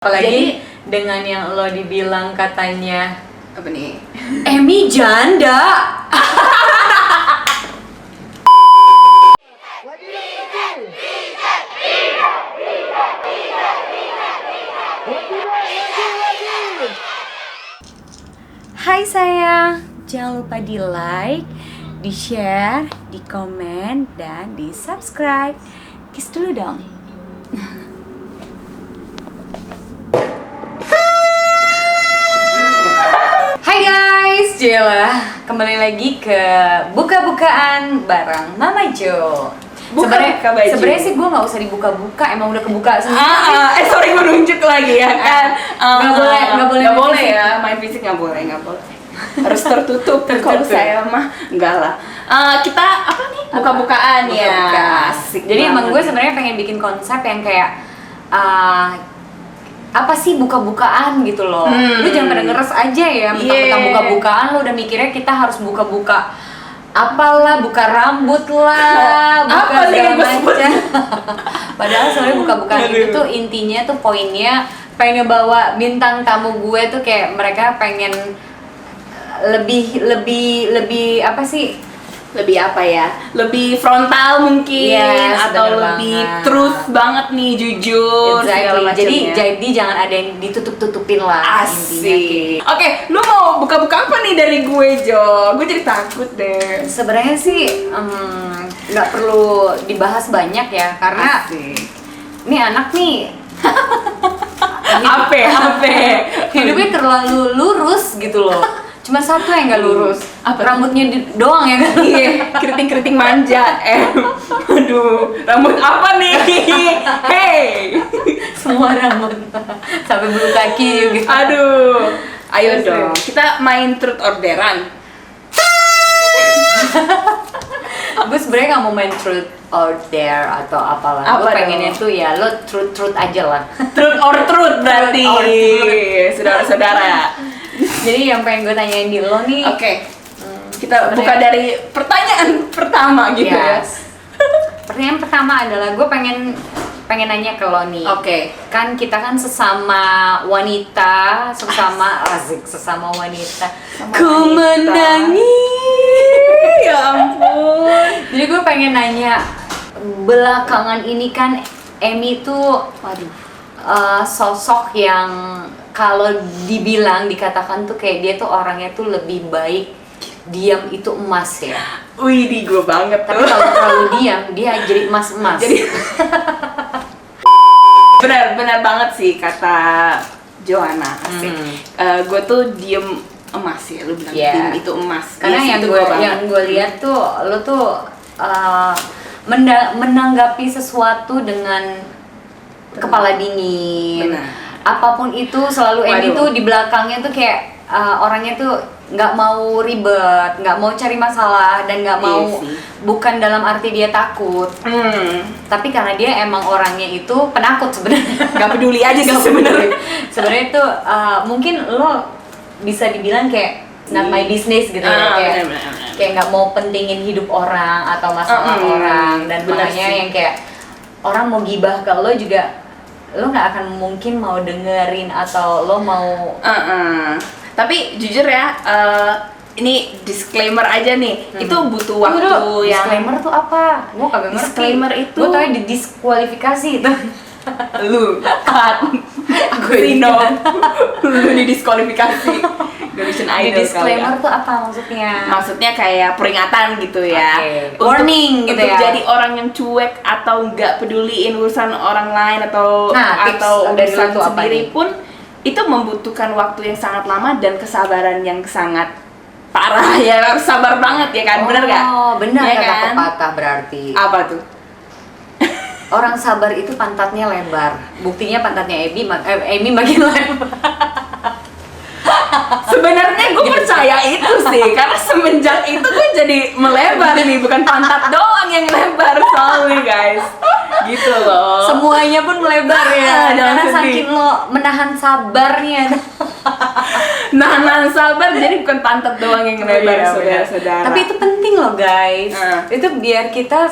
Apalagi dengan yang lo dibilang katanya apa nih? Emi janda. Hai sayang, jangan lupa di like, di share, di komen, dan di subscribe. Kiss dulu dong. Hai guys, Jella, kembali lagi ke buka-bukaan bareng Mama Jo. Buka-buka baju. Sebenarnya sih gue nggak usah dibuka-buka, emang udah kebuka sendiri. Sorry gue nunjuk lagi ya kan. Nggak boleh ya, main fisik nggak boleh. Harus tertutup. Kalau saya mah enggak lah. Kita apa nih? Buka-bukaan ya. Asik. Jadi emang gue sebenarnya pengen bikin konsep yang kayak apa sih buka-bukaan gitu loh. Lu jangan pada ngeres aja ya, mentang-mentang buka-bukaan lu udah mikirnya kita harus buka-buka apalah, buka rambut lah, buka segala macam. Padahal sebenarnya buka-bukaan itu tuh intinya tuh poinnya pengen ngebawa bintang tamu gue tuh kayak mereka pengen lebih apa sih? Lebih apa ya? Lebih frontal mungkin, Yes, atau bener lebih banget. truth banget nih, jujur segala Exactly. macamnya. Jadi jangan ada yang ditutup-tutupin lah intinya. Asik. Oke, lu mau buka-buka apa nih dari gue, Jo? Gue jadi takut deh. Sebenarnya sih nggak perlu dibahas banyak ya, karena Asik. ini anak nih Ape. hidupnya terlalu lurus gitu loh. Cuma satu yang nggak lurus, Apa? rambutnya doang ya kan? Iya, keriting-keriting manja. Aduh, rambut apa nih? Hey. Semua rambut sampai bulu kaki juga. Aduh. Ayo Terus, dong, kita main truth or dare-an. Gue sebenarnya nggak mau main truth or dare atau apalah. Apa Gue pengennya dong? tuh ya lo truth aja lah. Truth or truth berarti. Truth or truth. Saudara-saudara. Jadi yang pengen gue tanyain di lo nih. Oke. Kita sebenarnya- buka dari pertanyaan pertama gitu ya. Yes. Pertanyaan pertama adalah gue pengen nanya ke lo nih. Oke. Kan kita kan sesama wanita, sesama wanita. Sama Ku wanita. menangis. Ya ampun. Jadi gue pengen nanya, belakangan ini kan Emi tuh sosok yang kalau dikatakan tuh kayak dia tuh orangnya tuh lebih baik diam itu emas ya. Wih, di gue banget Tapi tuh. kalau terlalu diam dia jadi emas-emas. Jadi benar banget sih kata Joanna. Asik. Gue tuh diem emas ya, lu bilang Yeah. diem itu emas. Karena Yes, yang itu gue gua banget. lihat tuh lo tuh menanggapi sesuatu dengan kepala dingin. Benar. Apapun itu selalu Emi Waduh. tuh di belakangnya tuh kayak orangnya tuh nggak mau ribet, nggak mau cari masalah, dan nggak Iya mau, sih. bukan dalam arti dia takut, tapi karena dia emang orangnya itu penakut sebenarnya. Gak peduli aja sih Nggak sebenarnya. Sebenarnya itu mungkin lo bisa dibilang kayak not my business gitu ya, kayak benar. kayak nggak mau pentingin hidup orang atau masalah orang, dan Benar makanya sih. yang kayak orang mau gibah ke lo juga lo nggak akan mungkin mau dengerin atau lo mau Tapi jujur ya, ini disclaimer aja nih. Itu butuh waktu Tunggu dulu, yang disclaimer tuh apa? Gue kagak ngerti. Disclaimer itu- gue tau di diskualifikasi itu. lu cut. Aku Rino. Lu didiskualifikasi. Indonesian Di Idol disclaimer kali ya. tuh apa maksudnya? Maksudnya kayak peringatan gitu ya. Oke. Warning gitu untuk ya. jadi orang yang cuek atau nggak peduliin urusan orang lain atau Nah, tips atau dari urusan lu tuh apa sendiri nih? pun itu membutuhkan waktu yang sangat lama dan kesabaran yang sangat parah ya. Harus sabar banget ya kan, bener nggak? Oh, benar Ya kata kan? pepatah berarti. Apa tuh? Orang sabar itu pantatnya lebar. Buktinya pantatnya Emi makin lebar. Sebenarnya gue percaya itu sih, karena semenjak itu gue jadi melebar nih, bukan pantat doang yang lebar soalnya guys, gitu loh. Semuanya pun melebar ya. Jangan Karena sedih. saking lo menahan sabarnya. Nahan sabar, jadi bukan pantat doang yang lebar, saudara-saudara. Tapi itu penting loh guys. Itu biar kita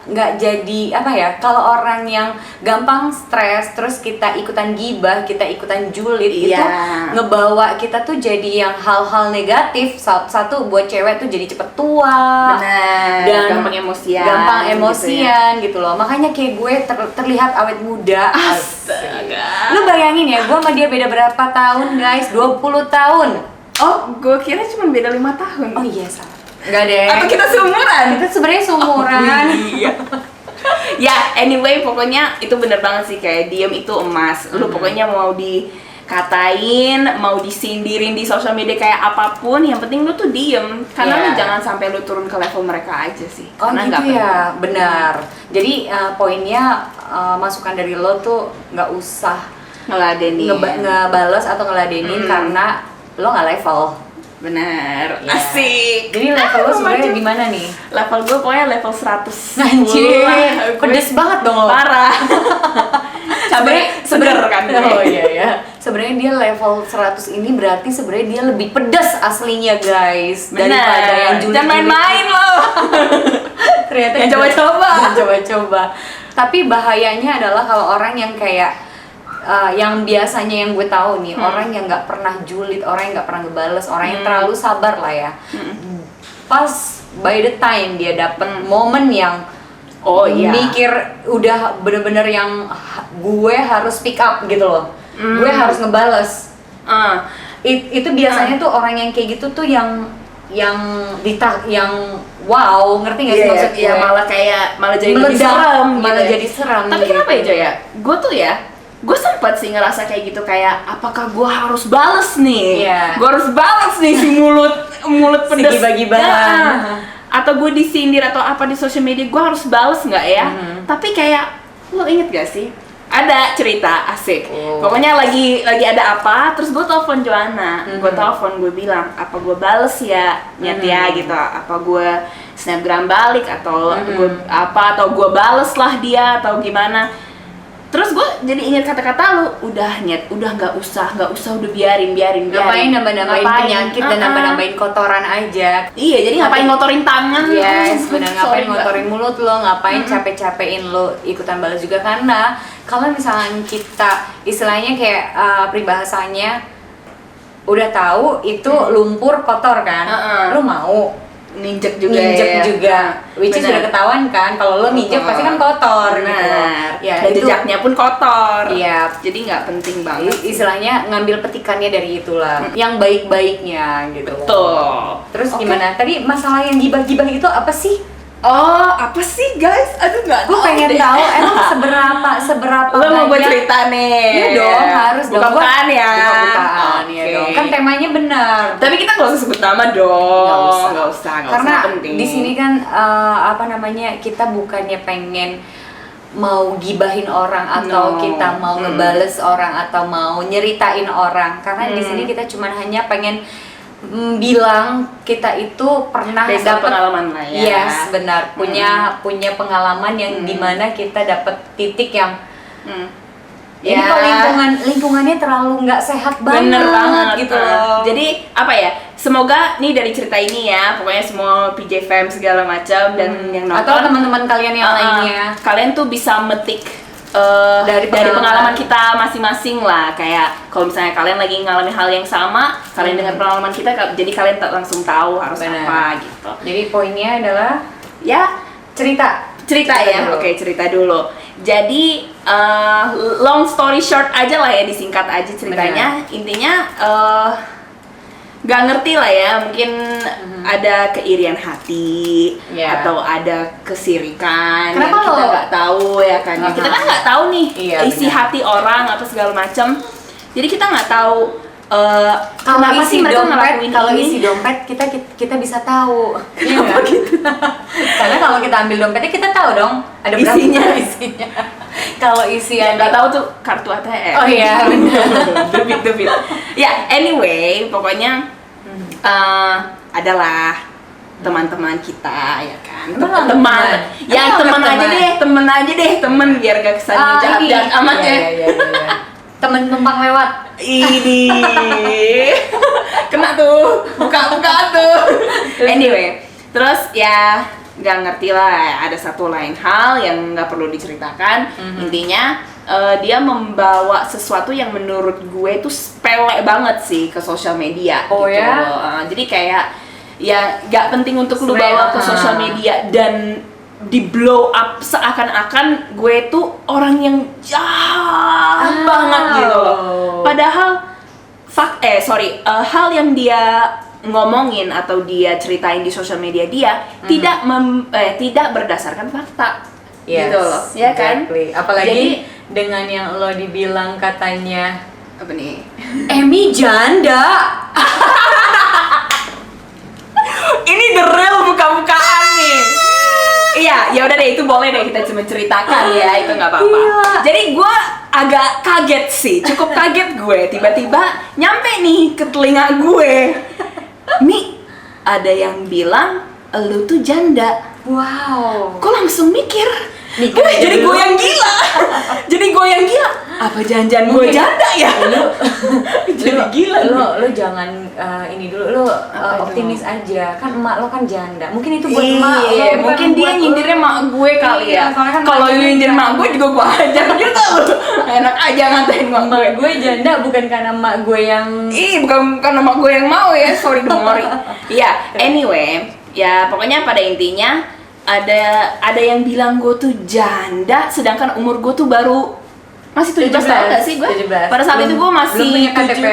nggak jadi apa ya? Kalau orang yang gampang stres, terus kita ikutan gibah, kita ikutan julid, itu ngebawa kita tuh jadi yang hal-hal negatif. Satu buat cewek tuh jadi cepet tua. Benar. Dan gampang emosian gitu loh. Makanya kayak gue terlihat awet muda. Astaga. Lu bayangin ya, gue sama dia beda berapa tahun guys? 20 tahun. Oh, gue kira cuma beda 5 tahun. Oh iya, salah. Enggak deh. Atau kita seumuran? Kita sebenarnya seumuran. Iya. Ya, anyway, pokoknya itu bener banget sih, kayak diem itu emas. Lu pokoknya mau dikatain, mau disindirin di sosial media kayak apapun, yang penting lu tuh diem. Karena lu jangan sampai lu turun ke level mereka aja sih. Oh karena gitu ya, benar. Jadi poinnya masukan dari lo tuh nggak usah ngeladenin, ngebales atau ngeladenin karena lo nggak level. Bener, asik. Jadi level lo sebenarnya gimana nih? Level gue pokoknya level 100. Anjir, pedes banget dong lo. Parah. Cabai seger kan. Oh iya. Sebenarnya dia level 100 ini berarti sebenarnya dia lebih pedas aslinya guys. Daripada yang julid. Jangan main-main lo. Ternyata yang coba-coba. Tapi bahayanya adalah kalau orang yang kayak yang biasanya yang gue tahu nih, orang yang nggak pernah julid, orang yang nggak pernah ngebales, orang yang terlalu sabar lah ya. Pas by the time dia dapet momen yang mikir udah bener-bener yang gue harus pick up gitu loh, gue harus ngebales. Itu biasanya tuh orang yang kayak gitu tuh yang wow, ngerti nggak sih maksud gue? Malah jadi lebih serem, jadi serem. Tapi kenapa ya Joya? Gue sempat sih ngerasa kayak gitu, kayak apakah gue harus bales nih? Gue harus bales nih si mulut pedes, gibah-gibahan. Atau gue disindir atau apa di sosial media, gue harus bales nggak ya? Tapi kayak lo inget gak sih? Ada cerita asik. Pokoknya lagi ada apa, terus gue telepon Joanna, gue bilang apa gue bales ya nyet ya gitu, apa gue snapgram balik atau gue bales lah dia atau gimana. Terus gue jadi ingat kata-kata lu, udah nggak usah udah biarin. Ngapain nambah-nambahin penyakit dan nambah-nambahin kotoran aja. Iya, jadi ngapain ngotorin tangan? Yes, benar, ngapain ngotorin mulut lo, ngapain capek-capekin lo ikutan balas juga. Karena kalau misalnya kita istilahnya kayak peribahasanya udah tahu itu lumpur kotor kan, lo mau ninjek juga, which is sudah ketahuan kan, kalau lo ninjek pasti kan kotor. Benar. Gitu. Ya, dan jejaknya pun kotor. Iya. Jadi nggak penting banget. Istilahnya ngambil petikannya dari itulah, yang baik-baiknya gitu. Betul. Terus gimana? Tadi masalah yang gibah-gibah itu apa sih? Oh, apa sih guys? Aduh nggak tahu. Gue pengen tahu emang seberapa lo mau gue banyak. cerita nih? Iya dong, harus dong. Buka-bukaan ya. Buka-bukaan ya dong. Kan temanya benar. Tapi kita nggak usah sebut nama dong. Nggak usah. Karena penting. Di sini kan kita bukannya pengen mau gibahin orang atau kita mau ngebales orang atau mau nyeritain orang. Karena di sini kita cuma hanya pengen bilang kita itu pernah dapat pengalaman lah ya. Yes, benar. Punya pengalaman yang dimana kita dapat titik yang ini kok lingkungannya terlalu nggak sehat banget. Bener banget gitu loh. Jadi apa ya? Semoga nih dari cerita ini ya, pokoknya semua PJ Fam segala macam dan yang nonton atau teman-teman kalian yang lainnya, kalian tuh bisa metik dari pengalaman kita masing-masing lah. Kayak kalau misalnya kalian lagi ngalamin hal yang sama, kalian dengar pengalaman kita, jadi kalian langsung tahu harus apa gitu. Jadi poinnya adalah ya cerita ya. Oke, cerita dulu. Jadi long story short aja lah ya, disingkat aja ceritanya. Intinya gak ngerti lah ya, mungkin ada keirian hati atau ada kesirikan. Kenapa yang kita nggak tahu ya kan? Kita kan nggak tahu nih isi hati orang atau segala macam. Jadi kita nggak tahu kalau isi mereka dompet, kalau isi dompet kita bisa tahu. Iya nggak? Gitu. Karena kalau kita ambil dompetnya kita tahu dong ada berapa isinya. Kalau isi nggak tahu tuh kartu ATM. Oh iya, debit. Ya, anyway, pokoknya adalah teman-teman kita ya kan. Teman aja deh, biar gak kesannya jahat amat ya. temen numpang lewat. Ini kena tuh, buka tuh. Anyway, terus ya nggak ngerti lah, ada satu lain hal yang nggak perlu diceritakan. Intinya dia membawa sesuatu yang menurut gue tuh sepele banget sih ke sosial media. Oh gitu. ya? Jadi kayak ya nggak penting untuk lu bawa ke sosial media dan di blow up seakan-akan gue tuh orang yang jahat banget gitu loh. Padahal hal yang dia ngomongin atau dia ceritain di sosial media dia tidak berdasarkan fakta. Yes, gitu loh, ya kan? Exactly. Apalagi dengan yang lo dibilang katanya apa nih? Emmy janda. Ini the real buka-bukaan nih. Iya, ya udah deh, itu boleh deh kita cuma ceritakan ya, itu nggak apa-apa. Jadi gue agak kaget sih, cukup kaget gue. Tiba-tiba nyampe nih ke telinga gue. Mi, ada yang bilang lu tuh janda. Wow. Kok langsung mikir? Jadi gue yang gila. Apa jangan gue janda ya? Jadi gila. Lo jangan ini dulu, lo optimis aja. Kan emak lo kan janda. Mungkin itu buat emak lo. Mungkin dia nyindirnya emak gue kali ya. Kalau nyindir emak gue juga gue hajar juga lo. Enak aja ngatain emak gue. Gue janda bukan karena emak gue yang bukan karena emak gue yang mau ya. Sorry demori. Iya, anyway, ya pokoknya pada intinya ada yang bilang gue tuh janda, sedangkan umur gue tuh baru masih 17 tahun gak sih gue? 17. Pada saat itu gue masih belum punya KTP.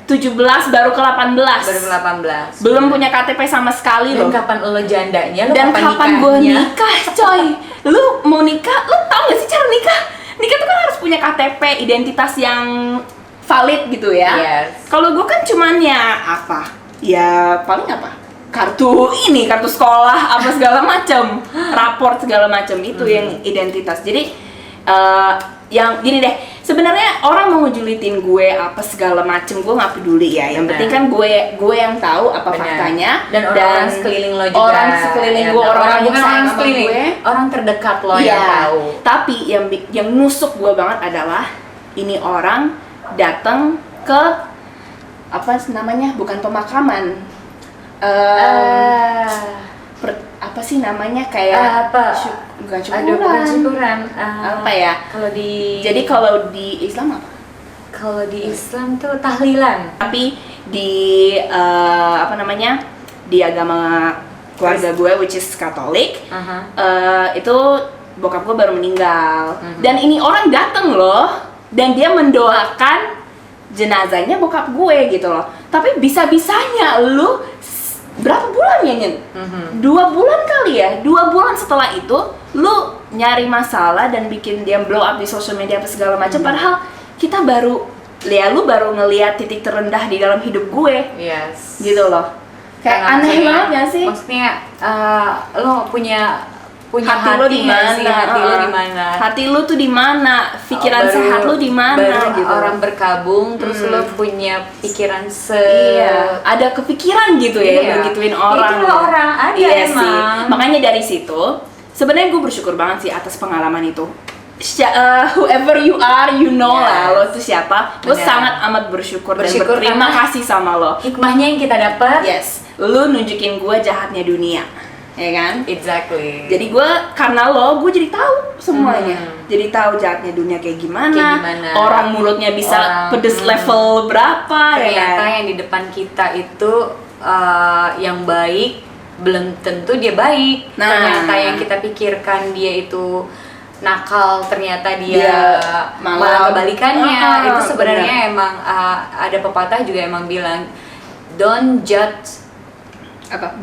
17 baru ke 18. Baru ke 18. Belum punya KTP sama sekali loh. Dan kapan lo jandanya? Lo Dan kapan gue nikah, coy? Lu mau nikah? Lu tau gak sih cara nikah? Nikah tuh kan harus punya KTP, identitas yang valid gitu ya. Yes. Kalau gue kan cuman ya apa? Ya paling apa? Kartu sekolah apa segala macam, raport segala macam itu yang identitas. Jadi yang gini deh, sebenarnya orang mau ngejulitin gue apa segala macem gue nggak peduli ya. Yang penting kan gue yang tahu apa faktanya dan orang sekeliling lo juga. Orang sekeliling gue, orang bukan orang sekeliling, orang terdekat lo yang tahu. Tapi yang nusuk gue banget adalah ini orang datang ke apa namanya, bukan pemakaman. Apa sih namanya, kayak bukan syukuran. Apa ya? Jadi kalau di Islam apa? Kalau di Islam tuh tahlilan. Tapi di apa namanya? Di agama keluarga gue which is Katolik, itu bokap gue baru meninggal. Dan ini orang dateng loh, dan dia mendoakan jenazahnya bokap gue gitu loh. Tapi bisa-bisanya lu berapa bulan ya Nyen? 2 bulan kali ya? 2 bulan setelah itu lu nyari masalah dan bikin dia blow up di social media apa segala macam. Padahal kita lu baru ngelihat titik terendah di dalam hidup gue. Yes. Gitu loh. Kayak aneh banget gak sih? Maksudnya lo punya hati lo di mana? Hati lo tuh di mana? Pikiran sehat lo di mana? Gitu. Orang berkabung terus lo punya pikiran ada kepikiran gitu ya, begituin orang. Itu orang ada emang. Sih. Makanya dari situ sebenarnya gue bersyukur banget sih atas pengalaman itu. Whoever you are, you know lah lo tuh siapa. Gue sangat amat bersyukur dan berterima kasih sama lo. Hikmahnya yang kita dapat. Yes, lo nunjukin gue jahatnya dunia. Ya kan? Exactly. Jadi karena gue jadi tahu semuanya. Jadi tahu jahatnya dunia kayak gimana. Orang mulutnya bisa pedes level berapa. Ternyata yang di depan kita itu yang baik belum tentu dia baik. Ternyata yang kita pikirkan dia itu nakal, ternyata dia malah kebalikannya. Itu sebenarnya emang ada pepatah juga emang bilang don't judge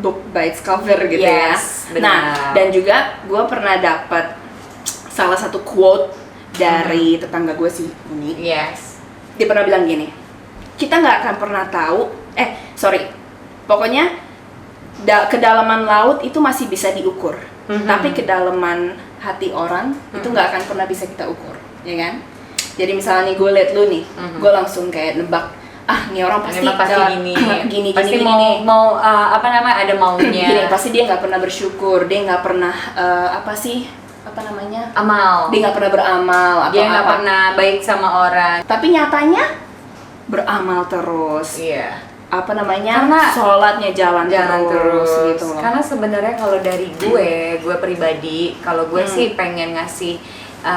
book by its cover gitu ya. Benar. Nah, dan juga gue pernah dapat salah satu quote dari tetangga gue sih, Uni. Yes. Dia pernah bilang gini, kita nggak akan pernah tahu, pokoknya kedalaman laut itu masih bisa diukur, tapi kedalaman hati orang itu nggak akan pernah bisa kita ukur, ya kan? Jadi misalnya gue liat lu nih, gue langsung kayak nebak, nih orang pasti gini, pasti gini, mau ada maunya. Gini, pasti dia nggak pernah bersyukur, dia nggak pernah apa namanya, amal. Dia nggak pernah beramal atau Dia nggak pernah baik sama orang. Tapi nyatanya beramal terus. Iya. Apa namanya? Karena sholatnya jalan terus gitu loh. Karena sebenarnya kalau dari gue pribadi, kalau gue sih pengen ngasih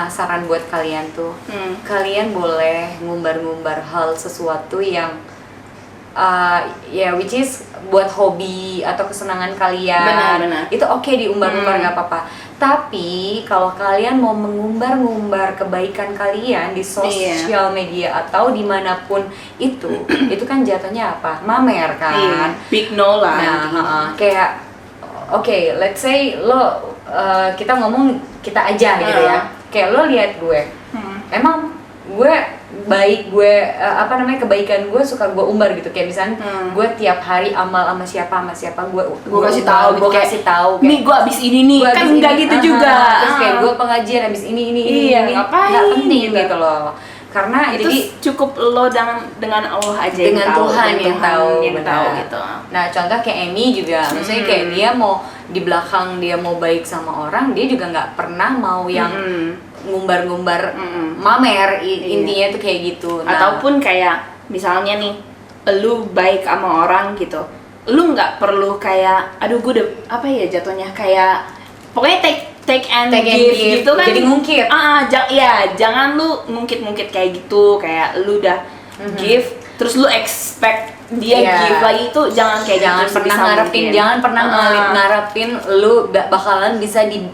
saran buat kalian tuh. Kalian boleh ngumbar-ngumbar hal sesuatu yang ya which is buat hobi atau kesenangan kalian. Benar. Itu oke diumbar-umbar, nggak apa-apa. Tapi kalau kalian mau mengumbar-ngumbar kebaikan kalian di sosial media atau dimanapun itu kan jatuhnya apa? Mamer kan? Big no lah. Nah, kayak oke, let's say lo kita ngomong kita aja gitu ya. Kayak lo lihat gue, emang gue baik, gue kebaikan gue suka gue umbar gitu, kayak misalnya gue tiap hari amal sama siapa gue kasih tahu, gue kasih tahu nih gue abis ini nih, kan nggak gitu juga. Terus kayak gue pengajian abis ini nggak penting gitu loh, karena itu jadi cukup lo dengan Allah aja dengan yang tahu, Tuhan yang tahu gitu. Nah contoh kayak Amy juga, maksudnya kayak dia mau di belakang dia mau baik sama orang, dia juga nggak pernah mau yang ngumbar-ngumbar mamer, intinya tuh kayak gitu. Nah, ataupun kayak misalnya nih lu baik sama orang gitu, lu nggak perlu kayak aduh gue udah apa ya jatuhnya, kayak pokoknya take and give gitu kan, jadi ngungkit. Jangan lu ngungkit kayak gitu, kayak lu udah give terus lu expect dia give lagi, itu jangan kayak jangan gitu. Jangan pernah ngarepin lu bakalan bisa di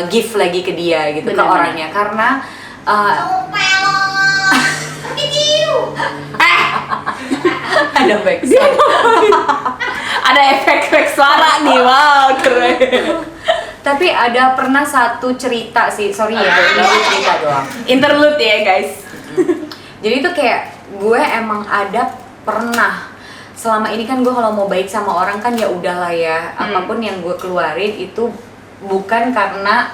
give lagi ke dia gitu. Bener, ke orangnya, karena ada back ada efek suara nih, wow keren. Tapi ada pernah satu cerita sih, sorry ya, ini cerita doang, interlude ya guys. Jadi itu kayak gue emang ada pernah, selama ini kan gue kalau mau baik sama orang kan ya udahlah ya, apapun yang gue keluarin itu bukan karena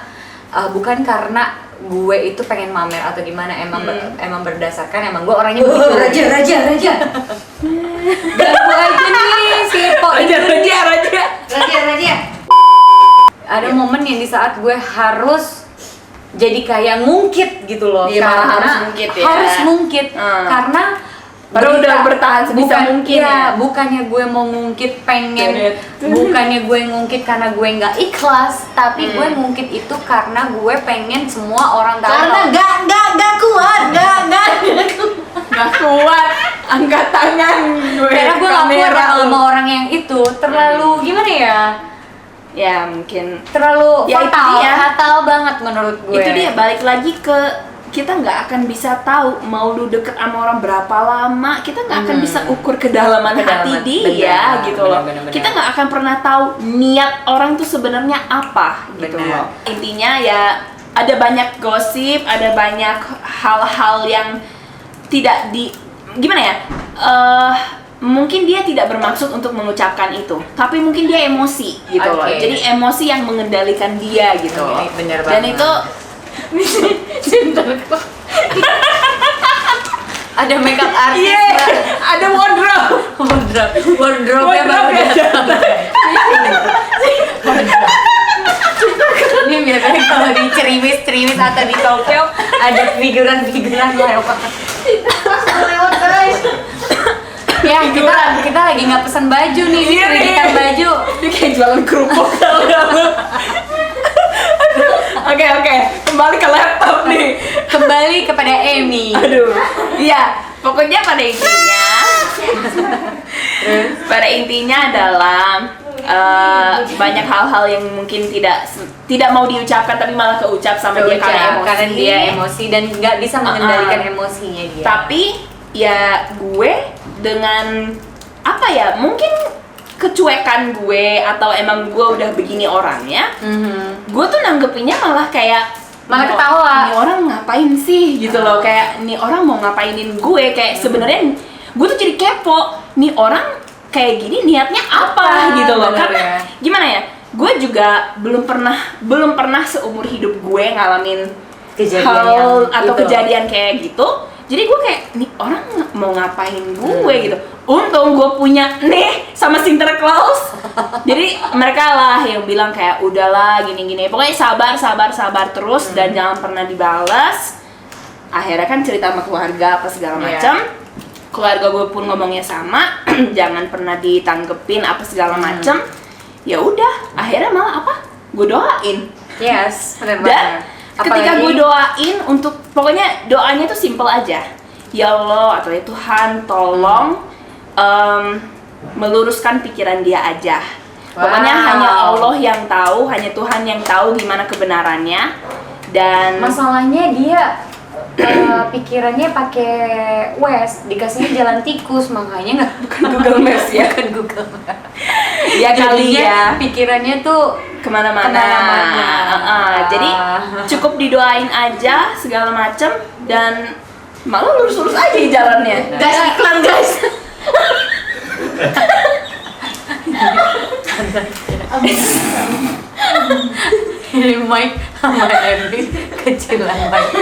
gue itu pengen mamer atau gimana, emang berdasarkan emang gue orangnya begitu. Raja ganggu aja nih si Po. Raja. Ada momen yang di saat gue harus jadi kayak ngungkit gitu loh, karena harus ngungkit karena baru udah bertahan sebisa mungkin bukannya gue mau ngungkit bukannya gue ngungkit karena gue nggak ikhlas, tapi gue ngungkit itu karena gue pengen semua orang tahu, karena nggak kuat angkat tangan gue, karena gue nggak kuat sama orang yang itu terlalu gimana ya mungkin terlalu fatal banget menurut gue. Itu dia, balik lagi ke kita nggak akan bisa tahu mau lu deket sama orang berapa lama, kita nggak akan bisa ukur kedalaman hati dia gitu loh. Kita nggak akan pernah tahu niat orang tuh sebenarnya apa gitu loh. Intinya ya ada banyak gosip, ada banyak hal-hal yang tidak mungkin dia tidak bermaksud untuk mengucapkan itu, tapi mungkin dia emosi gitu loh. Jadi emosi yang mengendalikan dia gitu loh. Bener dan banget. itu ada makeup artist, ada wardrobe-nya baru datang. Ini biasanya kalau di Cerimis atau di Tokyo ada figuran lewat. Ya kita lagi nggak pesan baju nih, kita baju. Dia kayak jualan kerupuk. Oke, kembali ke laptop nih. Kembali kepada Amy. Aduh. Iya, pokoknya pada intinya adalah banyak hal-hal yang mungkin tidak mau diucapkan tapi malah keucap sama dia karena dia emosi dan nggak bisa mengendalikan emosinya dia. Tapi ya gue dengan apa ya, mungkin kecuekan gue atau emang gue udah begini orangnya, gue tuh nanggepinnya malah ketawa. Nih orang ngapain sih gitu loh, kayak nih orang mau ngapainin gue, kayak sebenarnya gue tuh jadi kepo, nih orang kayak gini niatnya apa gitu loh. Karena gimana ya, gue juga belum pernah seumur hidup gue ngalamin kejadian kayak gitu. Jadi gue kayak, nih orang mau ngapain gue gitu. Untung gue punya nih sama Sinterklaas. Jadi mereka lah yang bilang kayak udahlah gini-gini. Pokoknya sabar terus dan jangan pernah dibalas. Akhirnya kan cerita sama keluarga apa segala macam. Keluarga gue pun ngomongnya sama, jangan pernah ditanggepin apa segala macam. Ya udah, akhirnya malah apa? Gue doain. Yes, Dan ketika gue doain untuk, pokoknya doanya tuh simple aja. Ya Allah atau ya Tuhan tolong meluruskan pikiran dia aja. Pokoknya hanya Allah yang tahu, hanya Tuhan yang tahu gimana kebenarannya. Dan masalahnya dia pikirannya pakai Waze, dikasihnya jalan tikus, makanya nggak bukan Google Maps ya. Bukan Google Maps. Ya kali ya. Pikirannya tuh kemana-mana. Jadi cukup didoain aja segala macem dan malah lurus-lurus aja jalannya. Guys, iklan guys. Ini Mike sama Evi kecilan Mike.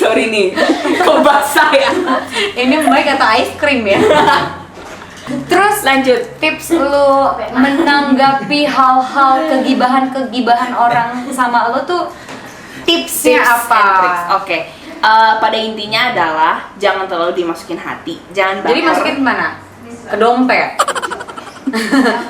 Sorry nih, kok basah ya? Ini Mike atau es krim ya? Terus lanjut, tips lu menanggapi hal-hal kegibahan orang sama lu tuh tipsnya apa? Oke. Pada intinya adalah jangan terlalu dimasukin hati, jangan. Jadi masukin kemana? Ke dompet.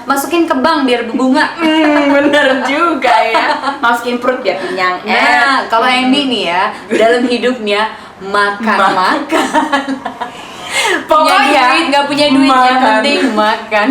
Masukin ke bank biar berbunga. Bener juga ya. Masukin perut biar kenyang. Nah, kalau Emi nih ya, dalam hidupnya makan. Pokoknya nggak punya duit, yang penting makan.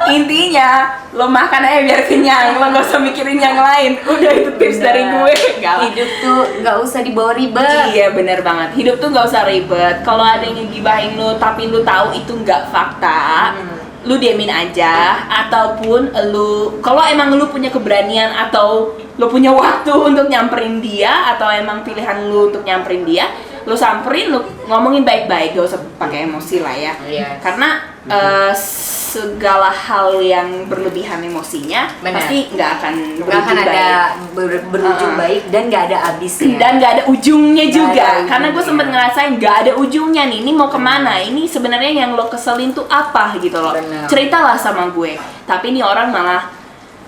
Intinya lo makan aja biar kenyang, lo gak usah mikirin yang lain. Udah itu tips dari gue. Hidup tuh nggak usah dibawa ribet. Iya bener banget. Hidup tuh nggak usah ribet. Kalau ada yang ngegibahin lo tapi lo tahu itu nggak fakta, lu diamin aja. Ataupun lu, kalau emang lu punya keberanian atau lu punya waktu untuk nyamperin dia, atau emang pilihan lu untuk nyamperin dia, lu samperin, lu ngomongin baik-baik, gak usah pakai emosi lah ya. Yes. Karena segala hal yang berlebihan emosinya pasti nggak akan ada berujung baik dan nggak ada habisnya dan nggak ada ujungnya juga. Karena gue sempet ngerasain nggak ada ujungnya nih, ini mau kemana, ini sebenarnya yang lo keselin tuh apa gitu loh. Ceritalah sama gue, tapi ini orang malah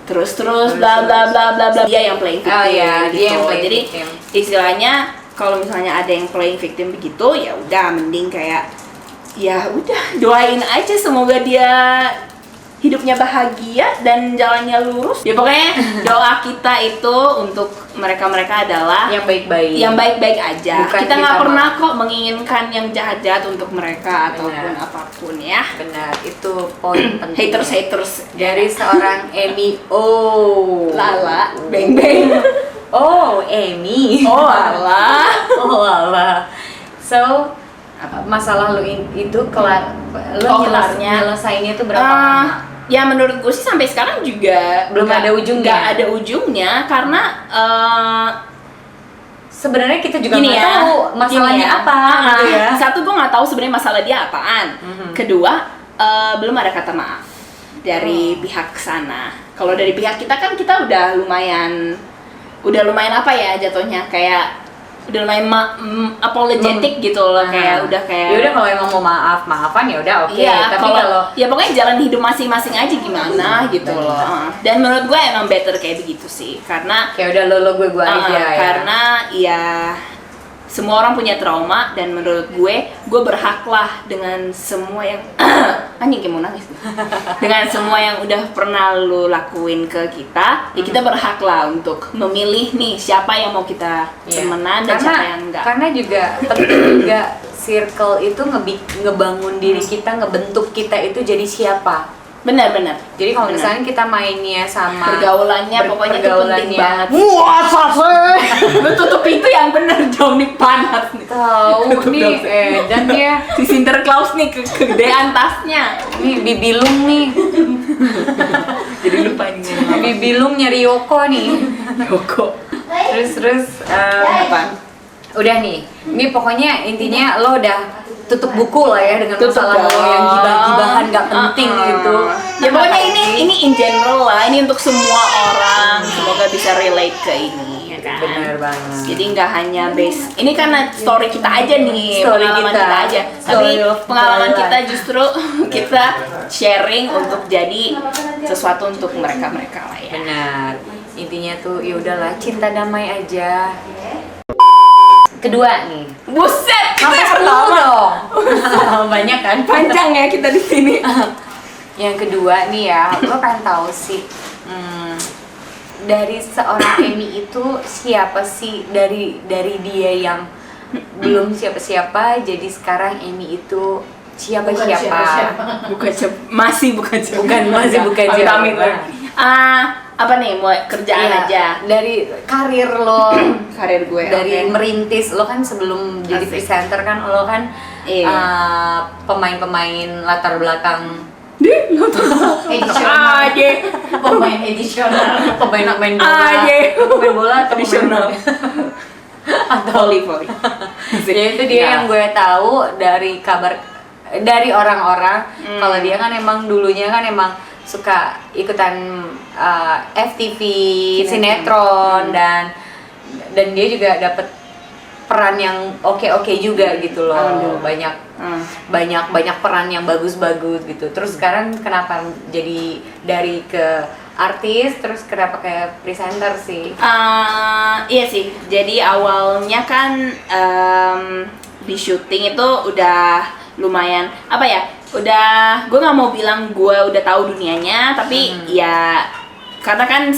terus bla bla bla bla bla, dia yang playing victim. Dia yang playing jadi victim. Istilahnya kalau misalnya ada yang playing victim begitu, ya udah mending kayak ya udah doain aja semoga dia hidupnya bahagia dan jalannya lurus. Ya pokoknya doa kita itu untuk mereka adalah yang baik-baik. Yang baik-baik aja. Bukan kita nggak pernah kok menginginkan yang jahat-jahat untuk mereka ataupun apapun ya. Benar, itu poin penting. Haters dari seorang Emi. Lala, beng beng. Emi. Lala. So masalah lu itu nyelesainnya itu berapa lama? Ya menurut gue sih sampai sekarang juga belum ada ujungnya. Nggak ada ujungnya karena sebenarnya kita juga nggak tahu masalahnya apa. Gitu ya. Satu, gue nggak tahu sebenarnya masalah dia apaan. Kedua, belum ada kata maaf dari pihak sana. Kalau dari pihak kita kan kita udah lumayan apa ya jatuhnya, kayak udah lumayan apologetic gitu loh, kayak udah kayak ya udah kalau emang mau maafan ya udah oke. Iya, tapi kalau ya pokoknya jalan hidup masing-masing aja gimana gitu loh. Dan menurut gue emang better kayak begitu sih, karena kayak udah lo gue aja ya. Karena ya semua orang punya trauma dan menurut gue berhak lah dengan semua yang anjing kayak mau nangis dengan semua yang udah pernah lu lakuin ke kita. Ya kita berhak lah untuk memilih nih siapa yang mau kita temenan dan siapa yang enggak. Karena juga penting juga circle itu ngebangun diri kita, ngebentuk kita itu jadi siapa. Benar. Jadi kalau misalnya kita mainnya sama pergaulannya pokoknya itu penting banget. Wah, lu tutup itu yang bener dong, nih panas nih. Tahu nih, dan dia si Sinterklaas nih kegedean tasnya. Nih bibilung nih. Jadi lupa ini. Bibilung nyari Yoko nih. Yoko. Terus apa? Udah nih. Ini pokoknya intinya lo udah tutup buku lah ya dengan masalah lo yang gibah-gibahan gak penting gitu. Ya pokoknya ini in general lah, ini untuk semua orang, semoga bisa relate ke ini. kan? Bener banget. Jadi nggak hanya base, ini karena story kita aja nih, Story pengalaman kita. kita aja. Tapi Story of pengalaman my kita life. justru kita sharing untuk jadi sesuatu untuk mereka-mereka lah ya. Benar. Intinya tuh ya udahlah, cinta damai aja. Kedua nih. Buset, Sampai kita 10 dong. Banyak kan? panjang ya kita di sini. Yang kedua nih ya, gue pengen tahu sih, dari seorang Emi itu siapa sih, dari dia yang belum siapa-siapa jadi sekarang Emi itu siapa-siapa? Bukan siapa, masih bukan siapa. Masih bukan siapa. Amit. Apa nih, mau kerjaan Iya, aja? dari karir lo, Karir gue. dari oke. merintis lo kan sebelum jadi Asik. presenter kan lo kan Iya. pemain-pemain latar belakang Edisional. Aja. Pemain edisional. pemain bola, Aja. pemain bola atau Tradisional. Volley. Ya itu dia yang gue tahu dari kabar dari orang-orang kalau dia kan emang dulunya kan emang suka ikutan FTV sinetron dan dia juga dapet peran yang oke juga gitu loh. Alhamdulillah. banyak peran yang bagus-bagus gitu. Terus sekarang kenapa jadi dari ke artis terus kenapa kayak presenter sih? Iya sih. Jadi awalnya kan di syuting itu udah lumayan apa ya? Udah, gue nggak mau bilang gue udah tahu dunianya, tapi ya karena kan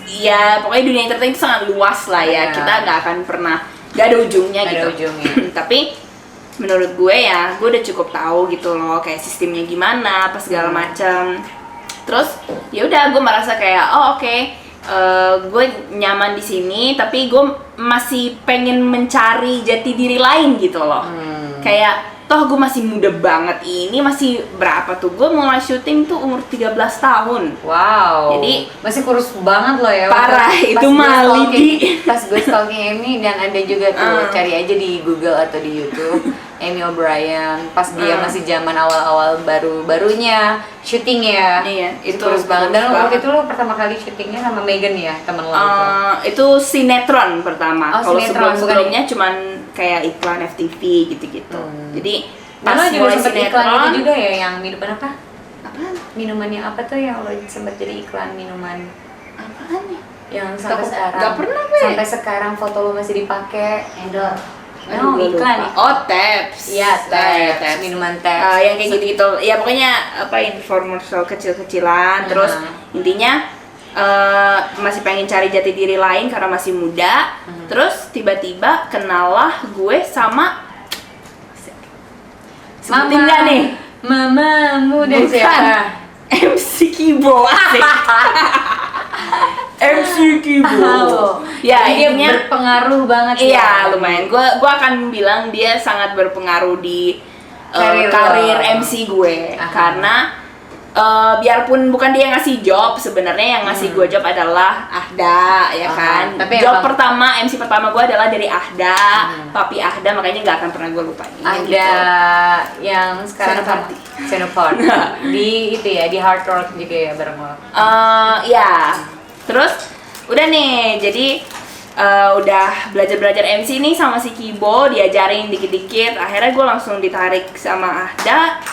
ya pokoknya dunia entertain itu sangat luas lah ya. Iya. Kita nggak akan pernah, nggak ada ujungnya Nggak ada gitu. ujungnya. Tapi menurut gue ya, gue udah cukup tahu gitu loh, kayak sistemnya gimana, apa segala macam. Terus ya udah gue merasa kayak oke, gue nyaman di sini, tapi gue masih pengen mencari jati diri lain gitu loh. Kayak toh gue masih muda banget, ini masih berapa tuh, gue mulai syuting tuh umur 13 tahun. Wow. Jadi masih kurus banget loh ya. parah, Pas itu gue mah stalking- Lidi. Pas gue stalking Emi dan ada juga tuh cari aja di Google atau di YouTube Emi O'Brien. Pas dia masih zaman awal-awal barunya syuting ya. Iya, itu itu kurus banget. Dan kurus waktu itu lo pertama kali syutingnya sama Megan ya, temen lo itu. itu sinetron pertama. Oh, Kalau sinetron, sebelumnya cuman kayak iklan FTV gitu-gitu. Jadi Dan lo juga mulai sempet iklan itu juga ya, yang minuman apa? Apaan? Minuman yang apa tuh yang lo sempet jadi iklan minuman? Apaan nih? Yang sampai Gak- sekarang. gak pernah, Be. Sampai sekarang foto lo masih dipakai. Endor. No, Aduh, iklan. lupa. Oh, Taps. Iya, Taps. Taps, minuman Taps. Yang kayak gitu-gitu. Ya pokoknya apa infomercial kecil-kecilan. Terus intinya masih pengen cari jati diri lain karena masih muda. Terus tiba-tiba kenalah gue sama sebutin nggak nih? Mama muda Bukan. siapa? MC Kibo. Asik. MC Kibo. Ya, Jadi dia intinya berpengaruh banget ya. iya, lumayan. Gua akan bilang dia sangat berpengaruh di Karir karir lo. MC gue. Aha. Karena biarpun bukan dia yang ngasih job, sebenarnya yang ngasih gue job adalah Ahda, ya Aha, kan. tapi Job emang- pertama, MC pertama gue adalah dari Ahda, Papi Ahda, makanya nggak akan pernah gue lupain. Ada gitu. yang sekarang Senopati. Senopati. Di itu ya, di Hard Rock juga ya bareng lo. Ya, terus udah nih, jadi udah belajar MC nih sama si Kibo, diajarin dikit-dikit. Akhirnya gue langsung ditarik sama Ahda.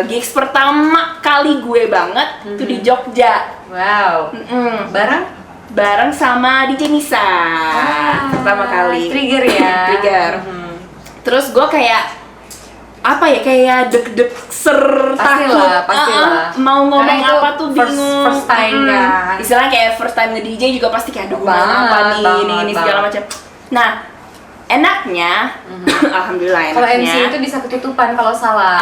Gigs pertama kali gue banget itu di Jogja. Wow. Bareng Sama DJ Nisa. Pertama kali. Trigger ya. Trigger. Terus gue kayak apa ya, kayak deg-deg Pastilah, takut. pastilah. Mau ngomong Karena itu apa tuh bingung. first time kan. Istilahnya kayak first time nge-DJ juga pasti kayak aduh gue Banget, ngomong apa nih, banget, ini segala macam. Nah, enaknya alhamdulillah enaknya. Kalau MC itu bisa ketutupan kalau salah.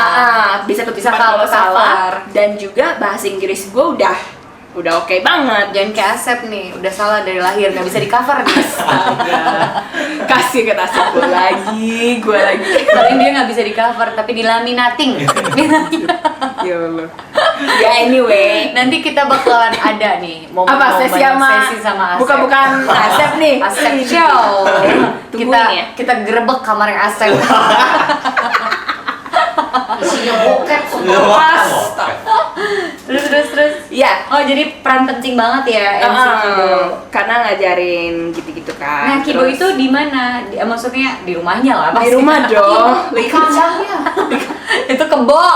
Bisa Bisa ketutupan kalau kalau salah, cover. dan juga bahasa Inggris gue udah oke banget. Jangan kayak Asep nih, udah salah dari lahir, nggak bisa di cover nih. Kasih ke Tasik gue lagi. Paling dia nggak bisa di cover, tapi di laminating. Ya Allah. Ya anyway, Nanti kita bakalan ada nih apa sesi sama Asep. bukan Asep nih. Asep show. Tungguin ya. Kita gerebek kamar yang Asep. Isinya bokep semua. Astaga. Terus. Iya. Oh, jadi peran penting banget ya MC Kibo. Karena ngajarin gitu-gitu kan. Nah, Kibo itu di mana? Maksudnya di rumahnya lah pasti. Di rumah dong. Di kandangnya. Itu kebo.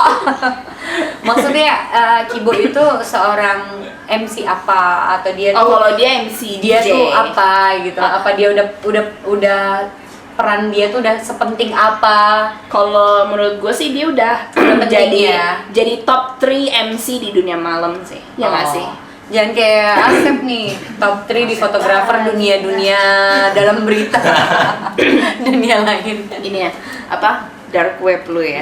Maksudnya Kibo itu seorang MC apa atau dia tuh kalau dia MC dia DJ. tuh apa gitu? Apa dia udah peran dia tuh udah sepenting apa? Kalau menurut gue sih dia udah jadi top 3 MC di dunia malam sih. Ya nggak sih? Jangan kayak Asep nih, top 3 di fotografer dunia dalam berita. Dunia lain. Ini ya, apa? Dark web lu ya.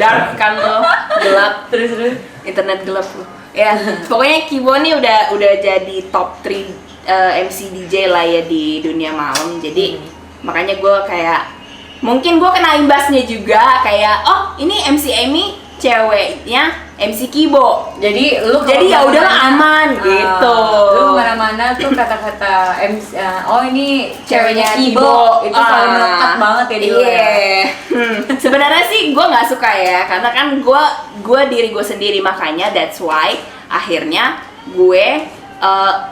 Dark kan lo, gelap. Terus. Internet gelap lu. Ya, pokoknya Kibo nih udah jadi top 3 MC DJ lah ya di dunia malam. Jadi makanya gue kayak mungkin gue kena imbasnya juga kayak ini MC Amy ceweknya MC Kibo, jadi ya udahlah aman gitu. Lu kemana-mana tuh kata-kata MC ini ceweknya Kibo itu selalu melekat banget ya di lu ya. Sebenarnya sih gue nggak suka ya karena kan gue diri gue sendiri, makanya that's why akhirnya gue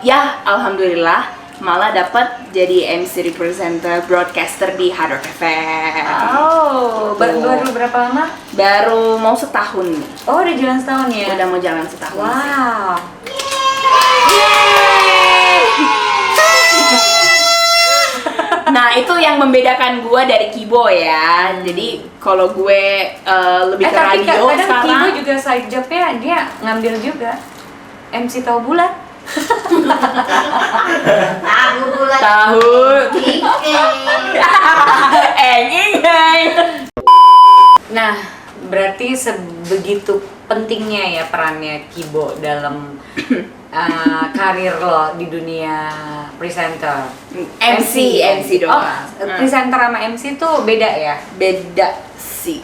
ya alhamdulillah malah dapat jadi MC representer broadcaster di Hard Rock FM. Oh, baru berapa lama? Baru mau setahun nih. Oh, udah jalan setahun ya? Udah mau jalan setahun. Wow. Nah, itu yang membedakan gue dari Kibo ya. Jadi kalau gue lebih ke radio kadang sekarang. Kibo juga side jobnya dia ngambil juga MC tahu bulat. Tahu bulat. Tahu. Nah, berarti sebegitu pentingnya ya perannya Kibo dalam karir lo di dunia presenter. MC doang. Presenter sama MC tuh beda ya? Beda sih.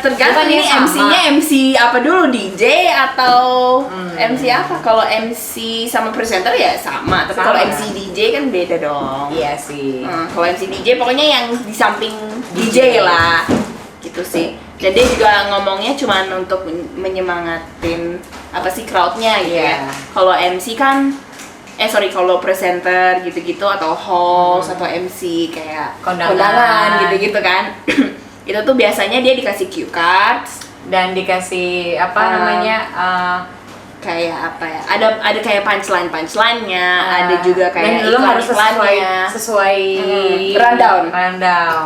Tergantung Bukannya ini sama. MC-nya MC apa dulu, DJ atau MC apa? Kalau MC sama presenter ya sama, tapi kalau Sama. MC DJ kan beda dong. Iya sih. Kalau MC DJ pokoknya yang di samping DJ lah, gitu sih. Dan dia juga ngomongnya cuma untuk menyemangatin apa sih crowdnya gitu ya. Iya. Kalau MC kan, kalau presenter gitu-gitu atau host atau MC kayak Kondangan. gitu-gitu kan. Itu tuh biasanya dia dikasih cue cards Dan dikasih kayak apa ya? Ada kayak punchline-nya, ada juga dan kayak lo harus iklan-iklannya. sesuai Rundown.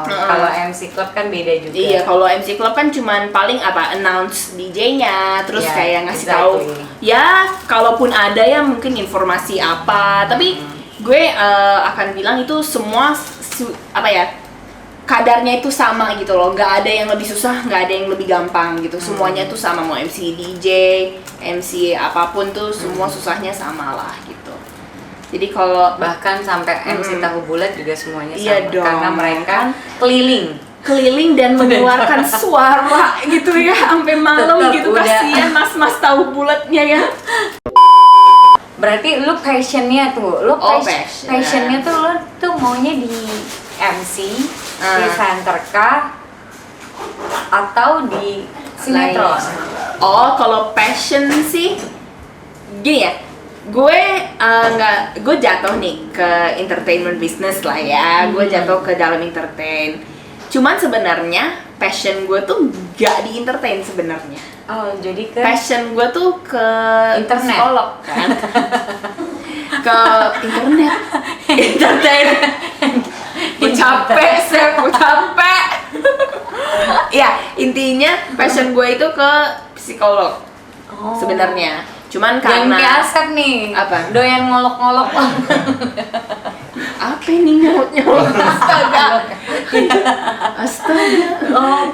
Kalau MC Club kan beda juga. Iya, kalau MC Club kan cuman paling announce DJ-nya, terus Yeah, kayak ngasih tahu. Ya, kalaupun ada ya mungkin informasi apa, tapi gue akan bilang itu semua kadarnya itu sama gitu loh, nggak ada yang lebih susah, nggak ada yang lebih gampang gitu, semuanya tuh sama, mau MC DJ, MC apapun tuh semua susahnya sama lah gitu. Jadi kalau bahkan sampai MC tahu bulat juga semuanya iya sama dong, karena mereka keliling dan mengeluarkan suara gitu ya sampai malam Tetep gitu, udah. kasihan mas-mas tahu bulatnya ya. Berarti lu passionnya tuh, passionnya tuh lu tuh maunya di MC, presenter kah, atau di sinetron? Kalau passion sih gini ya, gue jatuh nih ke entertainment business lah ya, gue jatuh ke dalam entertain. Cuman sebenarnya passion gue tuh gak di entertain sebenarnya. Oh, jadi ke Passion gue tuh ke internet psikolog kan. Ke internet, entertain. Gue capek. Ya, intinya passion gue itu ke psikolog sebenarnya. Cuman Yang karena kayak Asep nih, apa? doyan ngolok-ngolok. apa nih nyolot astaga.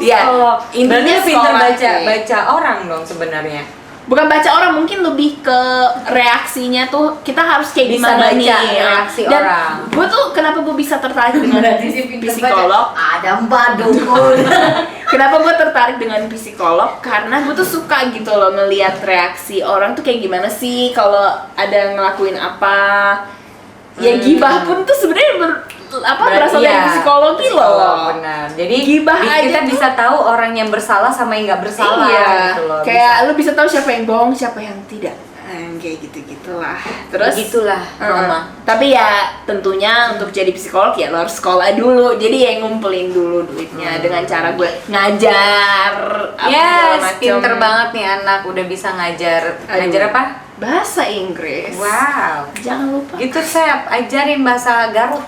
Ya, Intinya berarti pintar sekolah baca orang dong sebenarnya. bukan baca orang, mungkin lebih ke reaksinya tuh kita harus kayak Bisa gimana baca nih reaksi dan orang. gue tuh kenapa gue bisa tertarik dengan psikolog, Ada Mbak Dukun. kenapa gue tertarik dengan psikolog, karena gue tuh suka gitu loh ngelihat reaksi orang tuh kayak gimana sih kalau ada ngelakuin apa. Ya gibah pun tuh sebenarnya berasal dari psikologi loh. Benar. Jadi gibah kita aja bisa tahu orang yang bersalah sama yang nggak bersalah gitu loh. Kayak lu bisa tahu siapa yang bohong, siapa yang tidak. Kayak gitu-gitulah. Terus gitulah, Mama. Tapi ya tentunya untuk jadi psikolog ya lo harus sekolah dulu. Jadi ya ngumpulin dulu duitnya dengan cara gue ngajar. Pinter banget nih anak, udah bisa ngajar. Ngajar apa? Bahasa Inggris. Wow. Jangan lupa. Gitu Sep, ajarin bahasa Garut.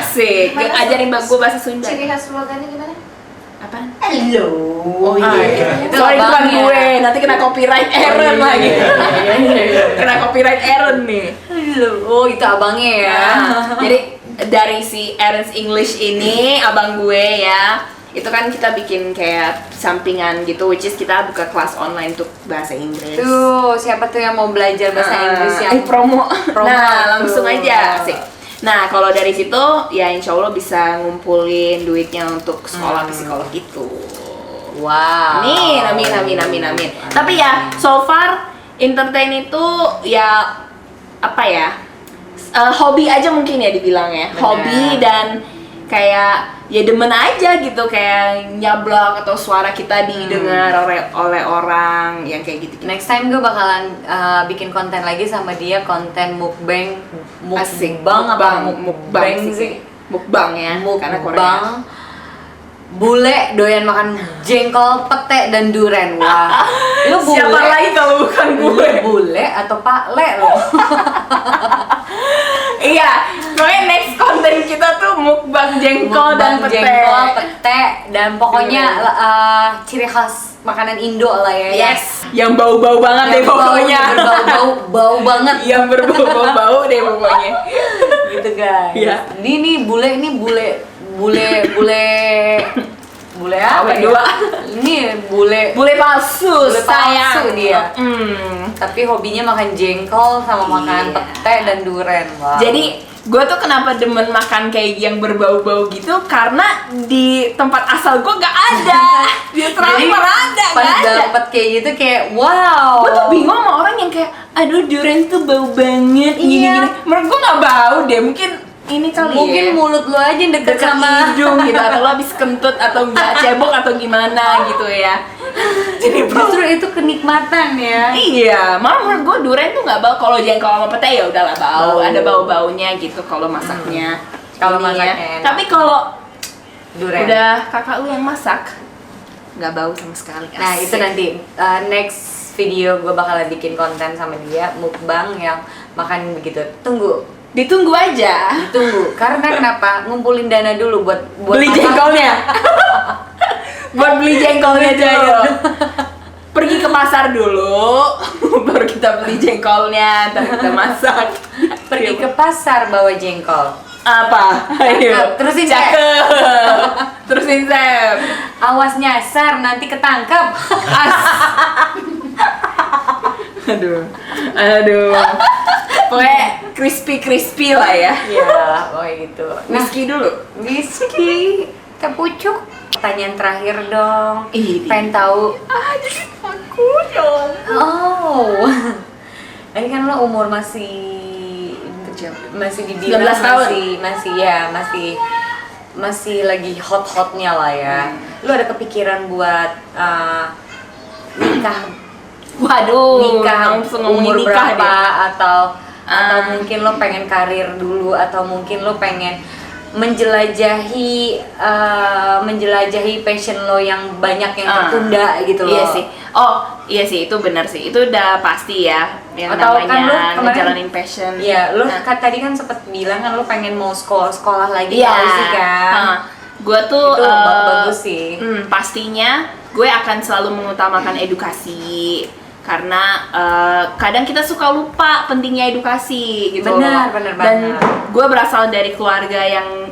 Asik. Ajarin gue bahasa Sunda. Ciri khas slogannya gimana? Apaan? Hello. Oh iya. Itu Sorry bukan abangnya. gue, nanti kena copyright Aaron lagi. Kena copyright Aaron nih. Oh, itu abangnya ya. Jadi dari si Aaron's English ini abang gue ya. Itu kan kita bikin kayak sampingan gitu, which is kita buka kelas online untuk bahasa Inggris. Tuh, siapa tuh yang mau belajar bahasa Inggris yang promo. Nah, tuh. langsung aja. Asik. Nah, kalau dari situ ya insya Allah bisa ngumpulin duitnya untuk sekolah psikolog itu. Wow. Amin. Tapi ya so far entertain itu ya apa ya? Hobi aja mungkin ya dibilangnya. Bener. Hobi dan kayak ya demen aja gitu, kayak nyablak atau suara kita didengar oleh orang yang kayak gitu. Next time gue bakalan bikin konten lagi sama dia, konten mukbang. Asik. Mukbang Mukbang sih. Mukbang ya, karena Korea. Mukbang. Bule doyan makan jengkol, pete dan duren. Wah. Lu bule. Siapa lagi kalau bukan gue? Lu bule atau Pak Le lo? Iya, pokoknya next konten kita tuh mukbang jengkol dan pete. Jengkol, pete dan pokoknya ciri khas makanan Indo lah ya. Yes, yang bau-bau banget deh pokoknya. Bau banget. Yang berbau-bau deh pokoknya. Gitu guys. Iya. Ini bule apa ya? Dua. Ini bule Palsu sayang dia. Hmm. Tapi hobinya makan jengkol sama makan pete dan duren. Wow. Jadi gue tuh kenapa demen makan kayak yang berbau-bau gitu, karena di tempat asal gue gak ada. Di transfer ada, pas gak ada. dapet kayak gitu kayak wow. Gue tuh bingung sama orang yang kayak, aduh durian tuh bau banget, gini-gini. Menurut gue gak bau deh, mungkin ini kali Mungkin ya. mulut lo aja yang deket sama hidung gitu, atau lo habis kentut atau enggak cebok atau gimana gitu ya. Jadi justru itu kenikmatan ya. Iya, malah menurut gue durian tuh nggak bau. Kalau jengkol sama pete ya udahlah bau, ada bau-baunya gitu kalau masaknya. Kalau Ini masaknya ya. enak. Tapi kalau Duren. udah kakak lu yang masak, nggak bau sama sekali. Nah itu Asik. nanti next video gue bakalan bikin konten sama dia mukbang yang makan begitu. Ditunggu aja. Ditunggu. Karena kenapa? Ngumpulin dana dulu buat Beli masak. jengkolnya. Buat beli jengkolnya dulu. Pergi ke pasar dulu, baru kita beli jengkolnya, ntar kita masak. Pergi ke pasar bawa jengkol. Apa? Ayo. Terusin, Sep. Cakep. Terusin, Sep. Awas nyasar nanti ketangkep. Aduh. Pokoknya crispy lah ya. Iya, oh gitu. Whisky dulu. Whisky, kepucuk. Pertanyaan terakhir dong. Pengen tahu. Aku dong. Oh. Ini kan lo umur masih Kecil. masih dibilang 19 tahun. masih lagi hot-hotnya lah ya. Lo ada kepikiran buat nikah? Waduh. Nikah langsung ngomongin umur nikah berapa deh. atau mungkin lo pengen karir dulu atau mungkin lo pengen menjelajahi passion lo yang banyak yang tertunda gitu loh. Iya sih. Oh, iya sih, itu benar sih. Itu udah pasti ya yang Atau namanya kan lo kemarin- ngejalanin passion. Iya, lo Nah. tadi kan sempet bilang kan lo pengen mau sekolah lagi Iya. tau sih kan. Gue tuh Itu bagus sih. pastinya gue akan selalu mengutamakan edukasi, karena kadang kita suka lupa pentingnya edukasi gitu. Benar. Dan gue berasal dari keluarga yang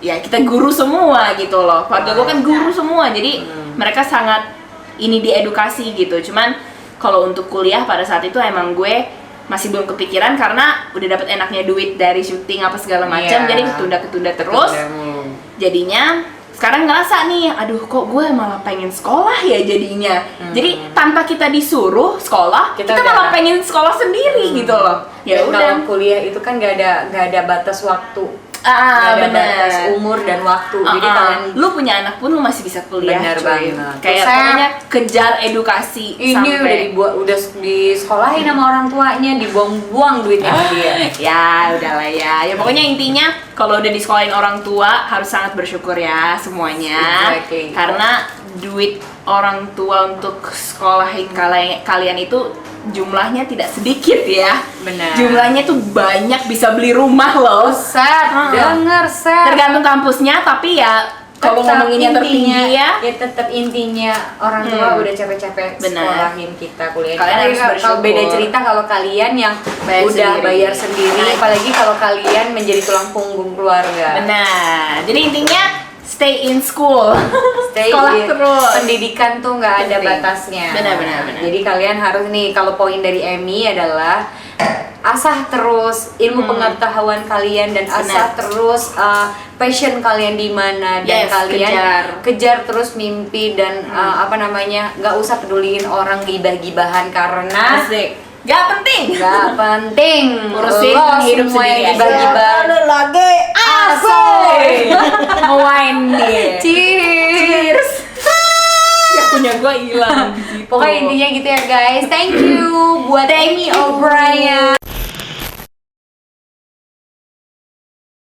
ya kita guru semua gitu loh. Keluarga gue kan guru semua, jadi mereka sangat ini di edukasi gitu. Cuman kalau untuk kuliah pada saat itu emang gue masih belum kepikiran karena udah dapet enaknya duit dari syuting apa segala macam, Iya. jadi ketunda terus. Jadinya sekarang ngerasa nih, aduh kok gue malah pengen sekolah ya jadinya. Jadi tanpa kita disuruh sekolah, kita Kita malah udah- pengen sekolah sendiri gitu loh. Ya Dan udah. kalau kuliah itu kan gak ada batas waktu. Nggak ada benar. batas umur dan waktu. Jadi kalian lu punya anak pun lu masih bisa kuliah. Benar coy. banget. Kayak Terus pokoknya kejar edukasi ini sampai udah disekolahin sama orang tuanya, dibuang-buang duitnya sama dia. ya udahlah ya. Ya pokoknya intinya kalau udah disekolahin orang tua harus sangat bersyukur ya semuanya. Exactly. Karena duit orang tua untuk sekolahin kalian itu jumlahnya tidak sedikit ya. Benar. Jumlahnya tuh banyak, bisa beli rumah loh. Set, denger set. Tergantung kampusnya, tapi ya kalau Tetap ngomongin yang tertinggi ya, tetap intinya orang tua udah capek-capek Benar. sekolahin kita kuliah. Kalian harus Kalau bersyukur. beda cerita kalau kalian yang Bayar udah sendiri. bayar sendiri, Nah. apalagi kalau kalian menjadi tulang punggung keluarga. benar. Jadi intinya stay in school, Stay sekolah in. terus. Pendidikan tuh nggak ada Penting. batasnya. Benar. Jadi kalian harus nih, kalau poin dari Emmy adalah asah terus ilmu pengetahuan kalian dan asah Benar. terus passion kalian di mana dan Yes, kalian kejar. kejar terus mimpi dan nggak usah peduliin orang gibah-gibahan karena Asik. Gak penting. nggak penting. Urusin Lo hidup semua sendiri yang aja. gibah-gibah lagi. asik. Nge-wine dia. Cheers. Ya punya gua hilang. Pokoknya intinya gitu ya guys. Thank you buat Amy O'Brien